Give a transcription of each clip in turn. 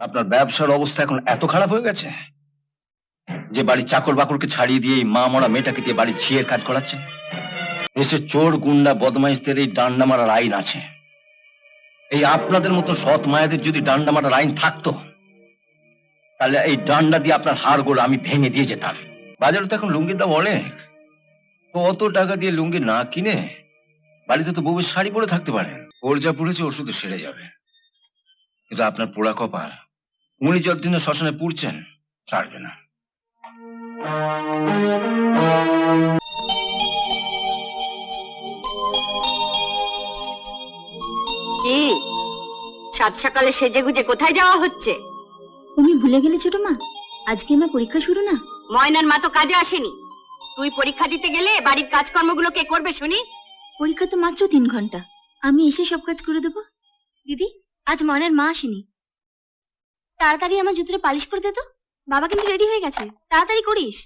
আপনার ব্যবসার অবস্থা এখন এত খারাপ হয়ে গেছে যে বাড়ির চাকর বাকরকে ছাড়িয়ে দিয়ে এই মা মরা মেয়েটাকে দিয়ে বাড়ির ঝিয়ের কাজ করাচ্ছেন। দেশে চোর গুন্ডা বদমাইশদের এই ডান্ডা মারার আইন আছে। এই আপনাদের মতো সৎ মায়েদের যদি ডান্ডা মারার আইন থাকতো তাহলে এই ডান্ডা দিয়ে আপনার হাড়গোড় আমি ভেঙে দিয়ে যেতাম। বাজারে তো এখন লুঙ্গির দাম অনেক, তো অত টাকা দিয়ে লুঙ্গি না কিনে বাড়িতে তো বউয়ের শাড়ি পরে থাকতে পারেন। ওর যা পড়েছে ওর শুধু সেরে যাবে, কিন্তু আপনার পোড়া কপাল উনি যতদিন শ্মশানে পুড়ছেন ছাড়বে না। কি সাত সকালে সেজে গুজে কোথায় যাওয়া হচ্ছে? তুমি ভুলে গেলে ছোট মা, আজকে আমার পরীক্ষা শুরু না। ময়নার মা তো কাজে আসেনি, তুই পরীক্ষা দিতে গেলে বাড়ির কাজকর্মগুলো কে করবে শুনি? পরীক্ষা তো মাত্র 3 ঘন্টা, আমি এসে সব কাজ করে দেবো। দিদি, আজ ময়নার মা আসেনি, তাড়াতাড়ি আমার জুতোটা পালিশ করে দে তো। বাবা কিন্তু রেডি হয়ে গেছে, তাড়াতাড়ি করিস।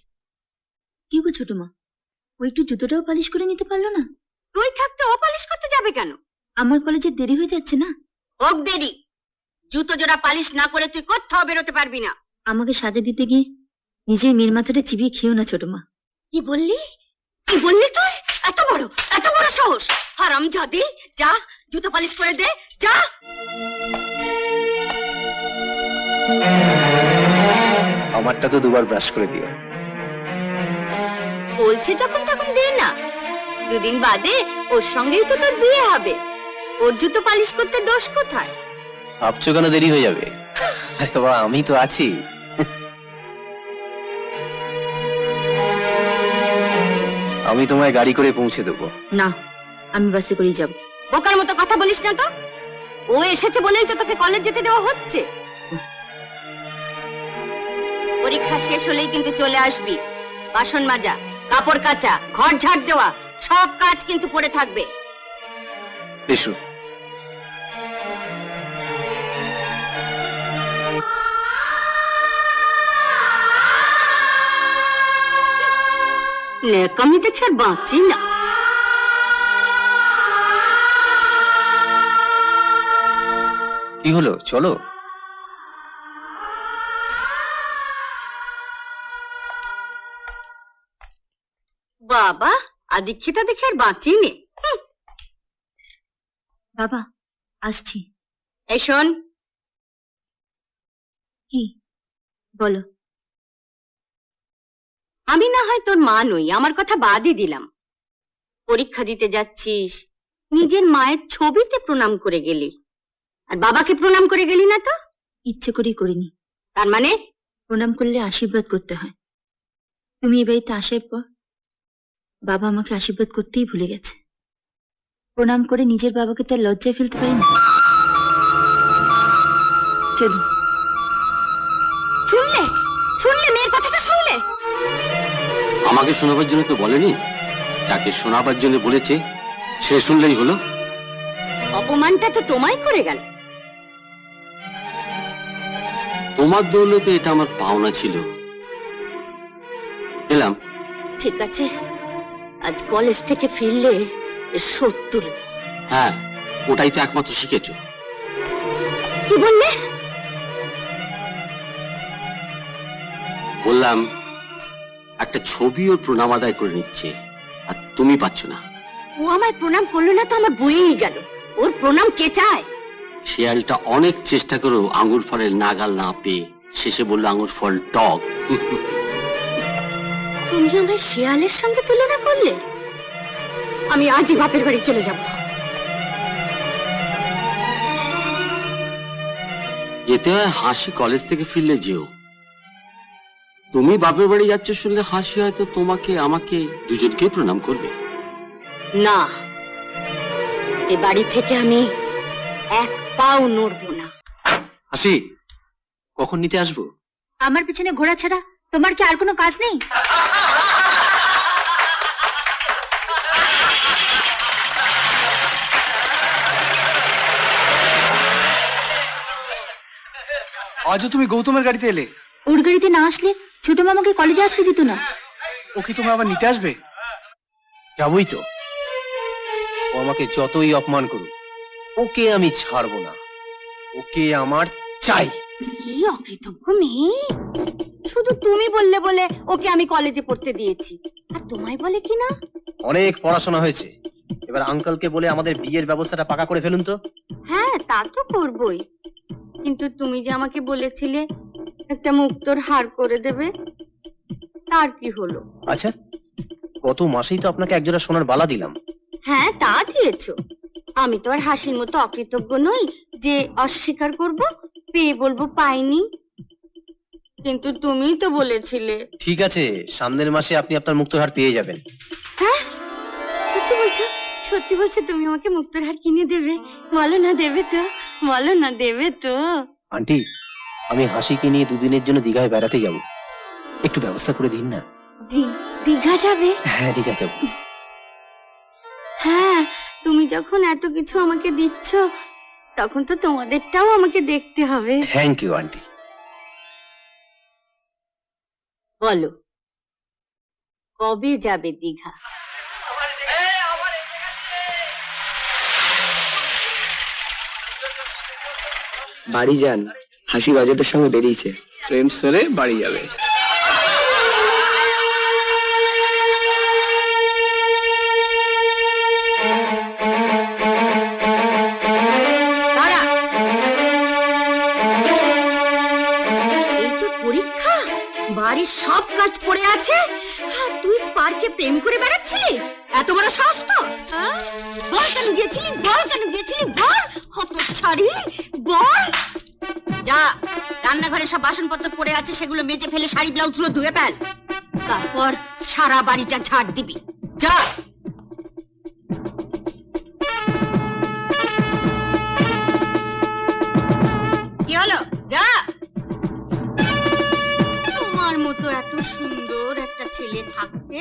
কি গো ছোট মা, ও একটু জুতোটাও পালিশ করে নিতে পারলো না? তুই থাকতে ও পালিশ করতে যাবে কেন? আমার কলেজে দেরি হয়ে যাচ্ছে না। হোক দেরি, জুতো জোড়া পালিশ না করে তুই কোথাও বেরোতে পারবি না। আমাকে সাজা দিতে গিয়ে নিজের মেয়ের মাথাটা চিবিয়ে খেও না ছোট মা। কি বললি? কি বললি তুই? এত বড় সাহস! হারামজাদি, যা জুতো পালিশ করে দে, যা। আমারটা তো 2 বার ব্রাশ করে দিও। বলছে যখন তখন দে না, 2 দিন বাদে ওর সঙ্গেই তো তোর বিয়ে হবে। ওর জুতো পালিশ করতে দোষ কোথায়? ভাবছো কেন দেরি হয়ে যাবে? আরে বাবা, আমি তো আছি। আমি তোমায় গাড়ি করে পৌঁছে দেবো। না, আমি বাসে করেই যাব। বোকার মতো কথা বলিস না তো। ও এসেছে বলেই তো তোকে কলেজ যেতে দেওয়া হচ্ছে। পরীক্ষা শেষ হলেই কিন্তু চলে আসবি। বাসন মাজা, কাপড় কাচা, ঘর ঝাড় দেওয়া, সব কাজ কিন্তু পড়ে থাকবে। এসো। নেকামি দেখে আর বাঁচি না। কি হলো, চলো। বাবা, আদিক্ষিতা দেখে আর বাঁচি নে। বাবা, আসছি। এই শোন। কি বলো? আমি না হয় তোর মা নই, আমার কথা বাদই দিলাম। পরীক্ষা দিতে যাচ্ছিস, নিজের মায়ের ছবিতে প্রণাম করে গেলি, আর বাবাকে প্রণাম করে গেলি না তো? ইচ্ছে করেই করিনি। তার মানে? প্রণাম করলে আশীর্বাদ করতে হয়। তুমি এ বাড়িতে আসার পর বাবা আমাকে আশীর্বাদ করতেই ভুলে গেছে। প্রণাম করে নিজের বাবাকে তার লজ্জায় ফেলতে পারি না। চলি। শুনলে শুনলে মেয়ের কথাটা শুনলে? আমাকে শোনাবার জন্য তো বলেনি, যাকে শোনাবার জন্য বলেছে সে শুনলেই হলো। অপমানটা তো তোমায় করে গেল। তোমার দৌলতে এটা আমার পাওনা ছিল, এলাম। ঠিক আছে, আজ কলেজ থেকে ফিরলে শোধ তুলব। হ্যাঁ, ওটাই তো একমাত্র শিখেছো। কি বললে? বললাম একটা ছবি ওর প্রণাম আদায় করে নিচ্ছে, আর তুমি পাচ্ছ না। ও আমায় প্রণাম করলো না তো আমার বইয়েই গেল। ওর প্রণাম কে চায়? শিয়ালটা অনেক চেষ্টা করেও আঙ্গুর ফলের নাগাল না পেয়ে শেষে বললো আঙ্গুর ফল টক। তুমি আমায় শিয়ালের সঙ্গে তুলনা করলে? আমি আজই বাপের বাড়ি চলে যাব। যেতে হয় হাসি, কলেজ থেকে ফিরলে যেও। তুমি বাপের বাড়ি যাচ্ছ শুনলে হাসি হয়তো তোমাকে আমাকে দুজনকেই প্রণাম করবে। না, এ বাড়ি থেকে আমি এক পাও নড়ব না। হাসি, কখন নিতে আসবো? আমার পিছনে ঘোরা ছাড়া তোমার কি আর কোনো কাজ নেই? আজও তুমি গৌতমের গাড়িতে এলে? ওর গাড়িতে না আসলে ছোট মামাকে কলেজে আসতে দিত না। ও কি তোমায় আবার নিতে আসবে? যাবই তো। ও আমাকে যতই অপমান করুক, ওকে আমি ছাড়বো না। ওকে আমার চাই। কি অকৃতজ্ঞ মেয়ে, শুধু তুমি বললে বলে ওকে আমি কলেজে পড়তে দিয়েছি, আর তোমায় বলে কি না? অনেক পড়াশোনা হয়েছে, এবার আঙ্কেলকে বলে আমাদের বিয়ের ব্যবস্থাটা পাকা করে ফেলুন তো। হ্যাঁ, তা তো করবই, কিন্তু তুমি যে আমাকে বলেছিলে একটা মুক্তোর হার করে দেবে, তার কি হলো? আচ্ছা, গত মাসেই তো আপনাকে একজোড়া সোনার বালা দিলাম। হ্যাঁ, তা দিয়েছো। আমি তো আর হাসির মতো অকৃতজ্ঞ নই যে অস্বীকার করব, পেয়ে বলবো পাইনি। কিন্তু তুমিই তো বলেছিলে। ঠিক আছে, সামনের মাসে আপনি আপনার মুক্তোর হার পেয়ে যাবেন। হ্যাঁ, সত্যি বলছো? সত্যি বলছো তুমি আমাকে মুক্তোর হার কিনে দেবে? বলো না দেবে তো, বলো না দেবে তো। আন্টি, আমি হাসিকে নিয়ে দুদিনের জন্য দীঘায় বেড়াতে যাব, একটু ব্যবস্থা করে দিন না। দীঘা যাবে? হ্যাঁ, দীঘা যাব। হ্যাঁ, তুমি যখন এত কিছু আমাকে দিচ্ছ, তখন তো তোমাদেরটাও আমাকে দেখতে হবে। Thank you aunty. বলো, কবে যাবে দীঘা? বাড়ি যান, হাসি রজতের সঙ্গে বেরিয়েছে। প্রেম সেরে বাড়ি যাবে। দাঁড়া, এই তো পরীক্ষা, বাড়ির সব কাজ পড়ে আছে, আর তুই পার্কে প্রেম করে বেড়াচ্ছিলি? এত বড় সাহস তো? বল কেন গিয়েছিলি, বল কেন গিয়েছিলি, বল হতচ্ছাড়ি, বল। যা, রান্নাঘরে সব বাসনপত্র পড়ে আছে, সেগুলো মেজে ফেলে শাড়ি ব্লাউজ গুলো ধুয়ে ফেল, তারপর সারা বাড়িটা ঝাড় দিবি। যা। কি হলো? যা। তোমার মতো এত সুন্দর একটা ছেলে থাকতে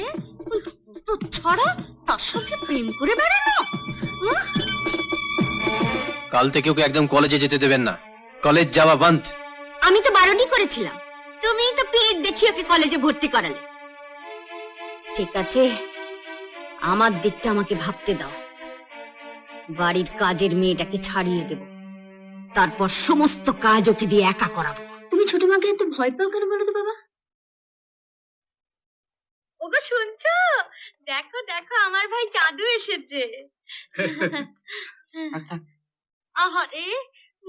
তো ছড়া তার সঙ্গে প্রেম করে বেড়ানো? কাল থেকে ওকে একদম কলেজে যেতে দেবেন না, কলেজ যাওয়া বন্ধ। আমি তো বারণই করেছিলাম, তুমিই তো পেট দেখিয়ে ওকে কলেজে ভর্তি করালে। ঠিক আছে, আমার দিকটা আমাকে ভাবতে দাও। বাড়ির কাজের মেয়েটাকে ছাড়িয়ে দেব, তারপর সমস্ত কাজ ওকে দিয়ে একা করাবো। তুমি ছোট মাকে এত ভয় পাও কেন বলো তো বাবা? ওগো শুনছো? দেখো দেখো, আমার ভাই জাদু এসেছে। আহারে,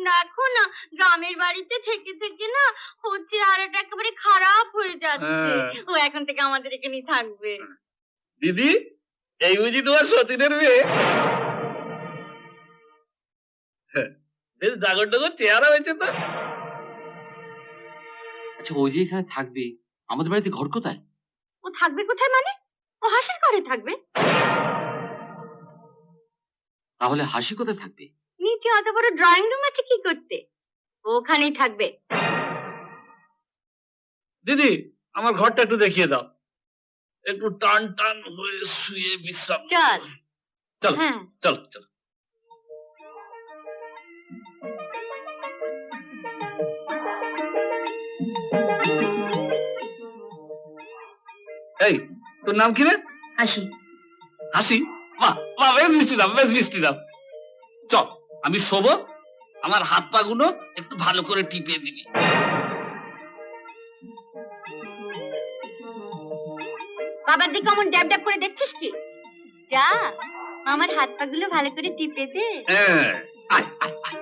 দেখো না, গ্রামের বাড়িতে থেকে থেকে না ওর চেহারাটা একেবারে খারাপ হয়ে যাচ্ছে। ও এখন থেকে আমাদের এখানেই থাকবে। দিদি, এই বুঝি তোমার সতীনের মেয়ে? বেশ ডাগর ডাগর চেহারা হয়েছে তো। আচ্ছা, ওই যে এখানে থাকবে, আমাদের বাড়িতে ঘর কোথায়? ও থাকবে কোথায় মানে? ও হাসির ঘরে থাকবে। তাহলে হাসি কোথায় থাকবে? নিচে অত বড় ড্রয়িং রুম আছে কি করতে? ওখানেই থাকবে। দিদি, আমার ঘরটা একটু দেখিয়ে দাও, একটু টান টান হয়ে শুয়ে বিশ্রাম। চল। চলো হ্যাঁ, চলো চলো। এই, তোর নাম কি রে? হাসি। হাসি? বাহ বাহ, বেশ মিষ্টি নাম, বেশ মিষ্টি নাম। চল, আমি শোবো, আমার হাত পা গুলো একটু ভালো করে টিপিয়ে দিবি। বাবার দিকে অমন ড্যাব ড্যাব করে দেখছিস কি? যা, আমার হাত পা গুলো ভালো করে টিপে দে। হ্যাঁ, আয় আয় আয়।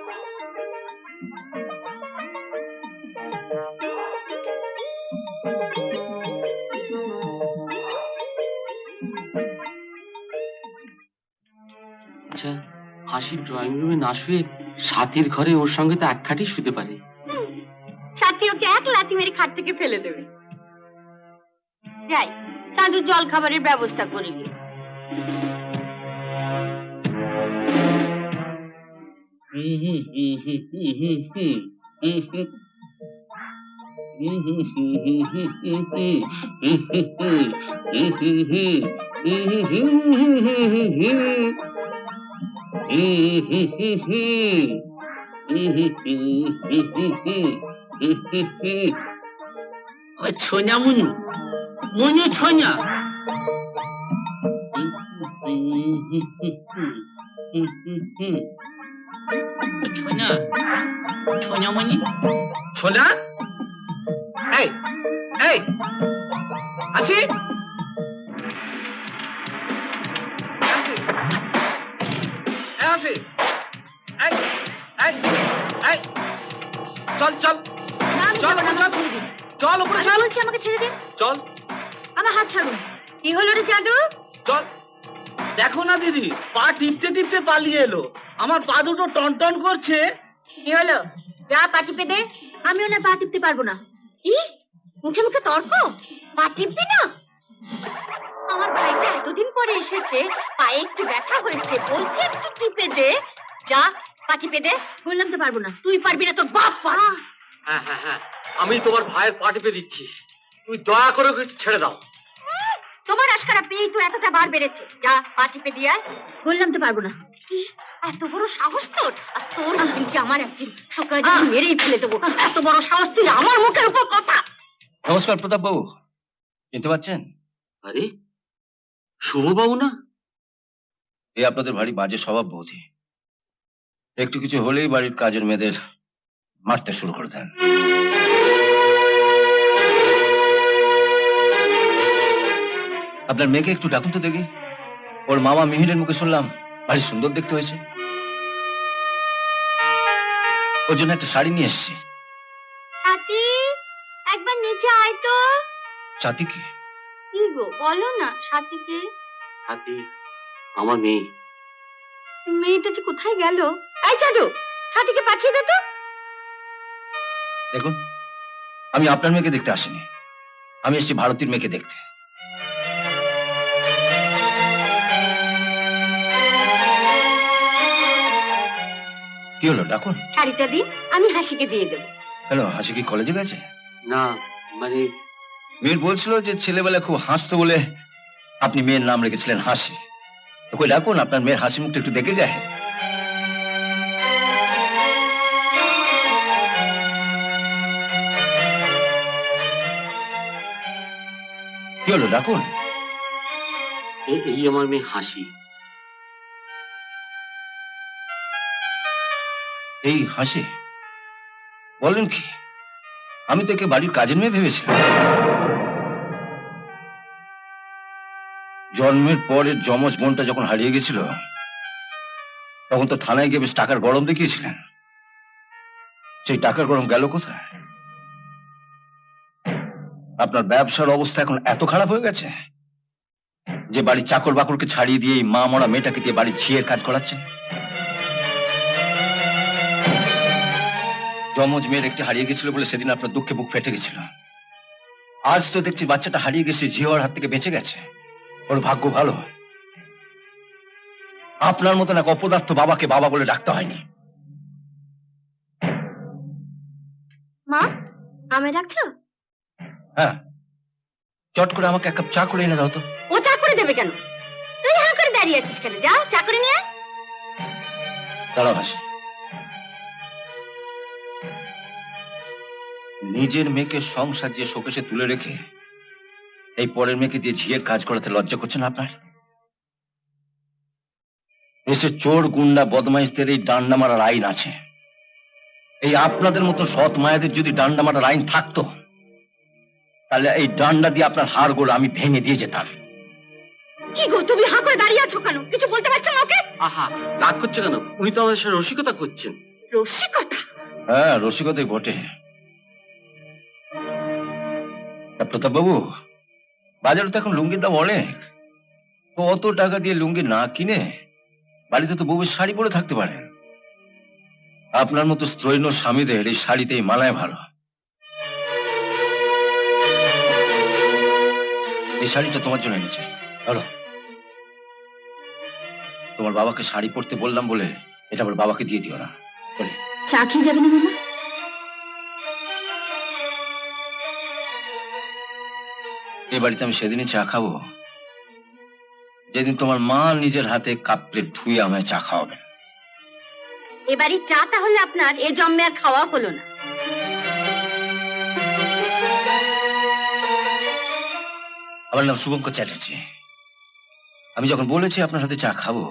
আচ্ছা, হাসি ড্রয়িং রুমে না শুয়ে সাথীর ঘরে ওর সঙ্গে তো এক খাটে শুতে পারে। সাথী ওকে এক লাথি মেরে খাট থেকে ফেলে দেবে। যাই, চাঁদুর জল খাবারের ব্যবস্থা করি। ছোঁয়া মুনু, মুনু ছোঁয়া। ছোঁয়া, ছোঁয়া মনি, সোনা, এই এই আসি আসি, এই এই এই চল চল না, আমি চল, যাবো না, চল। আমাকে ছেড়ে দিন। চল উপরে আমি চল বলছি আমাকে ছেড়ে দিন, চল আমার হাত ছাড়ুন। কি হলো রে জাদু? চল। দেখো না দিদি, পা টিপতে টিপতে পালিয়ে এলো। আমার পা দুটো টন টন করছে। কি হলো? যা পা টিপে দে। আমি ওনার পা টিপতে পারবো না। কি? মুখে মুখে তর্ক? পা টিপবি না? আমার ভাইটা এতদিন পরে এসেছে, পায়ে একটু ব্যথা হয়েছে, বলছে একটু টিপে দে। যা পা টিপে দে। বললাম তো পারবো না। তুই পারবি না, তোর বাপ পারে। হ্যাঁ হ্যাঁ হ্যাঁ, আমি তোমার ভাইয়ের পা টিপে দিচ্ছি, তুমি দয়া করে ওকে একটু ছেড়ে দাও। তোমার আশকারা পেয়ে তো এতটা বার বেড়েছে। যা পা টিপে দিয়ে আয়। বললাম তো পারবো না। কি? এত বড় সাহস তোর? আর তোর একদিনকে আমার একদিন, তোকে আজ আমি মেরেই ফেলে দেবো। এত বড় সাহস, তুই আমার মুখের উপর কথা। নমস্কার প্রতাপ বাবু, চিনতে পারছেন? আরে শুভবাবু না? এই আপনাদের ভারী বাজে স্বভাব বৌদি। একটু কিছু হলেই বাড়ির কাজের মেয়েদের মারতে শুরু করে দেন। আপনার মেয়েকে একটু ডাকুন তো দেখি। ওর মামা মিহিরের মুখে শুনলাম ভারী সুন্দর দেখতে হয়েছে। ওর জন্য একটা শাড়ি নিয়ে এসেছি। সাথী, একবার নিচে আয় তো। সাথী কি? কি গো, বলো না সাথীকে। হাতি আমার মেয়ে। মেয়েটা যে কোথায় গেল? এই জাদু, সাথীকে পাঠিয়ে দে তো। দেখুন, আমি আপনার মেয়েকে দেখতে আসিনি, আমি এসেছি ভারতীর মেয়েকে দেখতে। কি হলো, ডাকুন। শাড়িটা দিন, আমি হাসিকে দিয়ে দেবো। কেন, হাসি কি কলেজে গেছে? না মানে মেয়ের বলছিল যে ছেলেবেলা খুব হাসতো বলে আপনি মেয়ের নাম রেখেছিলেন হাসি। তো কই ডাকুন, আপনার মেয়ের হাসি মুখটা একটু দেখে যায়। কি হলো, ডাকুন। এই আমার মেয়ে হাসি। এই হাসি? বলেন কি? আমি তো একে বাড়ির কাজের মেয়ে ভেবেছিলাম। জন্মের পরের যমজ বোনটা যখন হারিয়ে গেছিল, তখন তো থানায় গিয়ে বেশ টাকার গরম দেখিয়েছিলেন। সেই টাকার গরম গেল কোথায়? আপনার ব্যবসার অবস্থা এখন এত খারাপ হয়ে গেছে যে বাড়ির চাকর বাকরকে ছাড়িয়ে দিয়ে এই মা মরা মেয়েটাকে দিয়ে বাড়ির ঝিয়ের কাজ করাচ্ছেন। যমজ মেয়ের একটি হারিয়ে গেছিল বলে সেদিন আপনার দুঃখে বুক ফেটে গেছিল। আজ তো দেখছি বাচ্চাটা হারিয়ে গেছে, ঝিওর হাত থেকে বেঁচে গেছে। ওর ভাগ্য ভালো। আপনার মতন এক অপদার্থ বাবাকে বাবা বলে ডাকতে হয়নি। মা, আমায় ডাকছো? হ্যাঁ, চট করে আমাকে এক কাপ চা করে এনে দাও তো। ও চা করে দেবে কেন? তুই হা করে দাঁড়িয়ে আছিস কেন? যা চা করে নিয়ে আয়। দাঁড়াও হাসি, নিজের মেয়েকে সংসার দিয়ে শোকেশে তুলে রেখে এই পরের মেয়েকে দিয়ে ঝিয়ের কাজ করাতে লজ্জা করছে না আপনার? দেশে চোর গুন্ডা বদমাইশদের এই ডান্ডা মারার আইন আছে। এই আপনাদের মতো সৎ মায়েদের যদি ডান্ডা মারার আইন থাকতো, তাহলে এই ডান্ডা দিয়ে আপনার হাড়গোড় আমি ভেঙে দিয়ে যেতাম। কি গো, তুমি হা করে দাঁড়িয়ে আছো কেন? কিছু বলতে পারছো না ওকে? আহা, রাগ করছে কেন? উনি তো আমাদের সাথে রসিকতা করছেন। রসিকতা? হ্যাঁ, রসিকতাই বটে। প্রতাপ বাবু, বাজারে তো এখন লুঙ্গির দাম অনেক। তো অত টাকা দিয়ে লুঙ্গি না কিনে বাড়িতে তো বউয়ের শাড়ি পরে থাকতে পারেন। আপনার মতো স্ত্রৈণ স্বামীদের এই শাড়িতেই মানায় ভালো। এই শাড়িটা তোমার জন্য এনেছি, ধরো। তোমার বাবাকে শাড়ি পরতে বললাম বলে এটা আবার বাবাকে দিয়ে দিও না। বলে চা খেয়ে যাবে না মামা? এ বাড়িতে আমি সেদিনই চা খাবো যেদিন তোমার মা নিজের হাতে কাপ প্লেট ধুয়ে আমায় চা খাওয়াবেন। এবারই চা তাহলে আপনার এ জন্মে আর খাওয়া হলো না। আমার নাম শুভঙ্কর চ্যাটার্জি। আমি যখন বলেছি আপনার হাতে চা খাবো,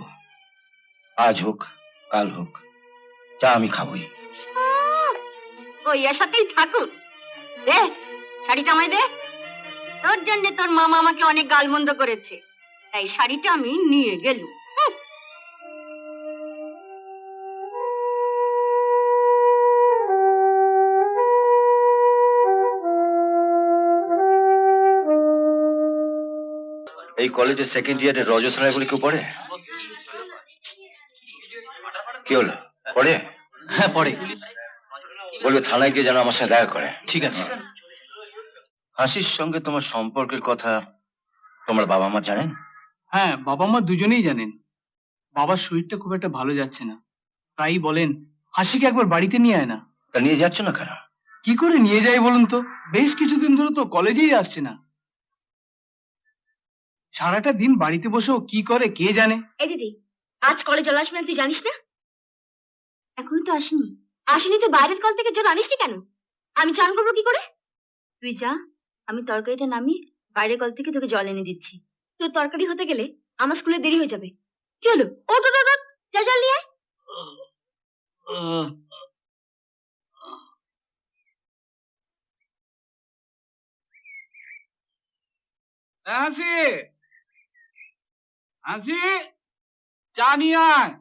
আজ হোক কাল হোক, চা আমি খাবোই। ওই এর সাথেই থাকুক। দে শাড়িটা আমায় দে। তোর জন্য তোর মামা আমাকে অনেক গালমন্দ করেছে, তাই শাড়িটা আমি নিয়ে গেলুম। এই কলেজের সেকেন্ড ইয়ারের রজত রায় বলে কেউ পড়ে? কি হলো, পড়ে? হ্যাঁ পড়ে। বলবে থানায় গিয়ে যেন আমার সাথে দেখা করে। ঠিক আছে। হাসির সঙ্গে তোমার সম্পর্কের কথা তোমার বাবা মা জানেন? হ্যাঁ, বাবা মা দুজনেই জানেন। বাবার শরীরটা খুব একটা ভালো যাচ্ছে না, প্রায়ই বলেন হাসিকে একবার বাড়িতে নিয়ে আয় না। তা নিয়ে যাচ্ছ না কেন? কি করে নিয়ে যাই বলুন তো, বেশ কিছুদিন ধরে তো কলেজেই আসছে না। সারাটা দিন বাড়িতে বসেও কি করে কে জানে। এই দিদি, আজ কলেজ জল আসবে না তুই জানিস না? এখনো তো আসেনি। আসেনি তো বাইরের কল থেকে জল আনিসনি কেন? আমি চান করবো কি করে? তুই যা, আমি তরকারিটা নামিয়ে বাইরের কল থেকে তোকে জল এনে দিচ্ছি। তোর তরকারি হতে গেলে আমার স্কুলে দেরি হয়ে যাবে। কি হলো? ওট ওট ওট, যা জল নিয়ে আয়। হাসি, হাসি, চা নিয়ে আয়।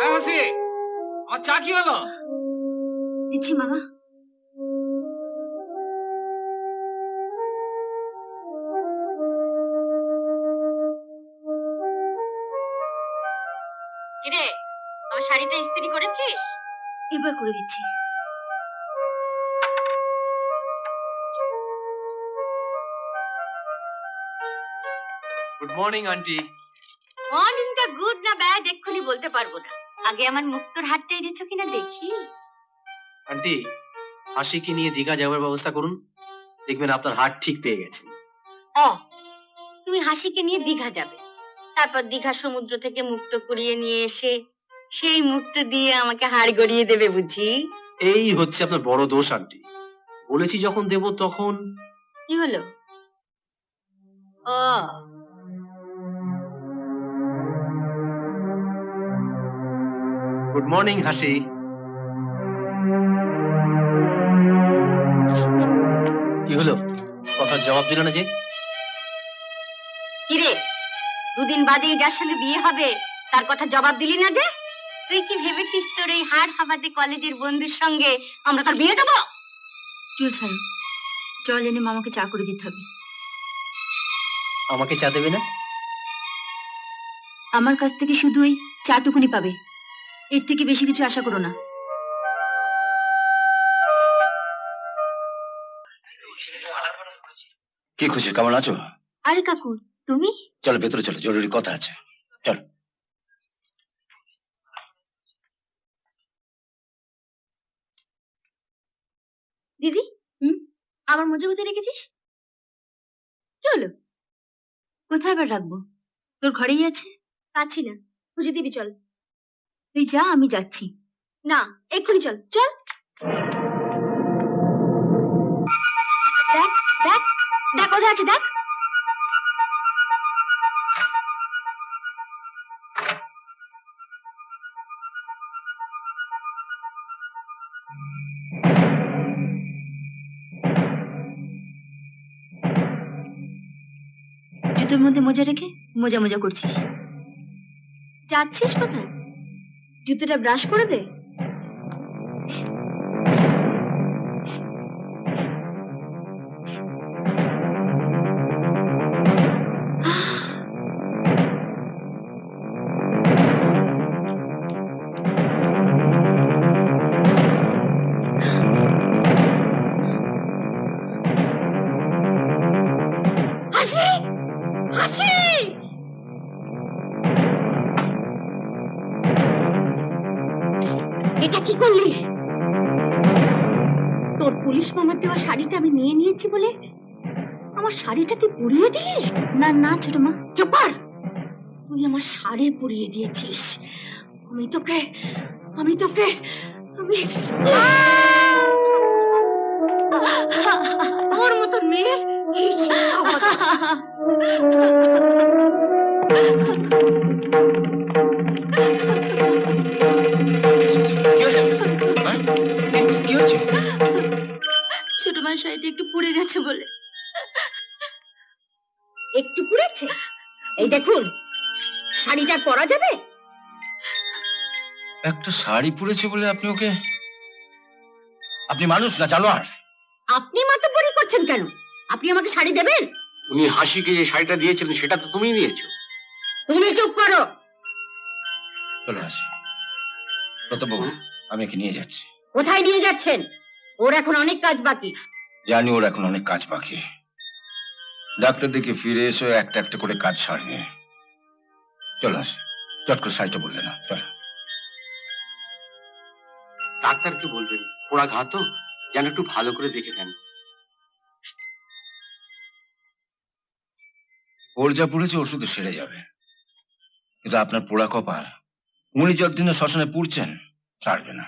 হাসি, আমার চা কি হলো? দিচ্ছি মামা। কিরে, আমার শাড়িটা ইস্ত্রি করেছিস? এবার করে দিচ্ছি। Good morning auntie. মর্নিংটা গুড না ব্যাড এক্ষুনি বলতে পারবো না, আগে আমার মুক্তোর হাতটা এনেছো কিনা দেখি। আন্টি, হাসিকে নিয়ে দীঘা যাওয়ার ব্যবস্থা করুন, দেখবেন আপনার হাট ঠিক পেয়ে গেছে। ও, তুমি হাসিকে নিয়ে দীঘা যাবে, তারপর দীঘা সমুদ্র থেকে মুক্তো কুড়িয়ে নিয়ে এসে সেই মুক্তো দিয়ে আমাকে হাড় গড়িয়ে দেবে বুঝি? এই হচ্ছে আপনার বড় দোষ আন্টি। বলেছি যখন দেব তখন। কি হলো? ও, গুড মর্নিং হাসি। কি হলো, কথার জবাব দিল না যে? কিরে, দুদিন বাদেই যার সঙ্গে বিয়ে হবে তার কথা জবাব দিলি না যে? তুই কি ভেবেছিস তোর এই হাড় হাবাতে কলেজের বন্ধুর সঙ্গে আমরা তোর বিয়ে দেবো? চুল ছাড়ো, জল এনে মামাকে চা করে দিতে হবে। আমাকে চা দেবে না? আমার কাছ থেকে শুধু ওই চাটুকুনি পাবে, এর থেকে বেশি কিছু আশা করো না। কি খুশি, কেমন আছো? আরে কাকু, তুমি? চলো ভেতরে চলো, জরুরি কথা আছে। চলো। দিদি, আমার মোজা কোথায় রেখেছিস? কি হলো? কোথায় আবার রাখবো? তোর ঘরেই আছে। পাচ্ছি না, খুঁজে দিবি, চল। তুই যা, আমি যাচ্ছি। না, এক্ষুনি চল, চল। দেখ দেখ দেখ, কোথায় আছে দেখ। জুতোর মধ্যে মোজা রেখে মোজা মোজা করছিস। যাচ্ছিস কোথায়? জুতোটা ব্রাশ করে দে। হাসি, হাসি, এটা কি করলি? তোর পুলিশ মামার দেওয়া শাড়িটা আমি নিয়ে নিয়েছি বলে আমার শাড়িটা তুই পুড়িয়ে দিলি? না না ছোট মা, চুপ কর। তুই আমার শাড়ি পুড়িয়ে দিয়েছিস। আমি তোকে আমি তোর মতন মেয়ে এই শিক্ষা হতো। কি হয়েছে? হ্যাঁ? কি হয়েছে? ছোট মার শাড়িটা একটু পুড়ে গেছে বলে। একটু পুড়েছে? এই দেখুন, শাড়িটা আর পরা যাবে? একটা শাড়ি পরেছে বলে আপনি ওকে, আপনি মানুষ না জানোয়ার? আপনি মাতব্বরি করছেন কেন? আপনি আমাকে শাড়ি দেবেন? উনি হাসিকে যে শাড়িটা দিয়েছিলেন সেটা তো তুমিই নিয়েছো। তুমি চুপ করো। চলো হাসি। প্রতাপবাবু, আমি একে নিয়ে যাচ্ছি। কোথায় নিয়ে যাচ্ছেন? ওর এখন অনেক কাজ বাকি। জানি ওর এখন অনেক কাজ বাকি। ডাক্তার দিকে ফিরে এসে একটা একটা করে কাজ সারবে। চলো হাসি, চট করে শাড়িটা বললে না, চলো। ডাক্তারকে বলবেন পোড়া ঘা তো, যেন একটু ভালো করে দেখে দেন। ওর যা পড়েছে ওষুধে সেরে যাবে, কিন্তু আপনার পোড়া কপাল, উনি যতদিন না শ্মশানে পুড়ছেন ছাড়বে না।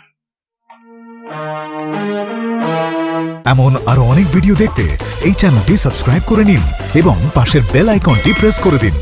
এমন আরো অনেক ভিডিও দেখতে এই চ্যানেলটি সাবস্ক্রাইব করে নিন এবং পাশের বেল আইকনটি প্রেস করে দিন।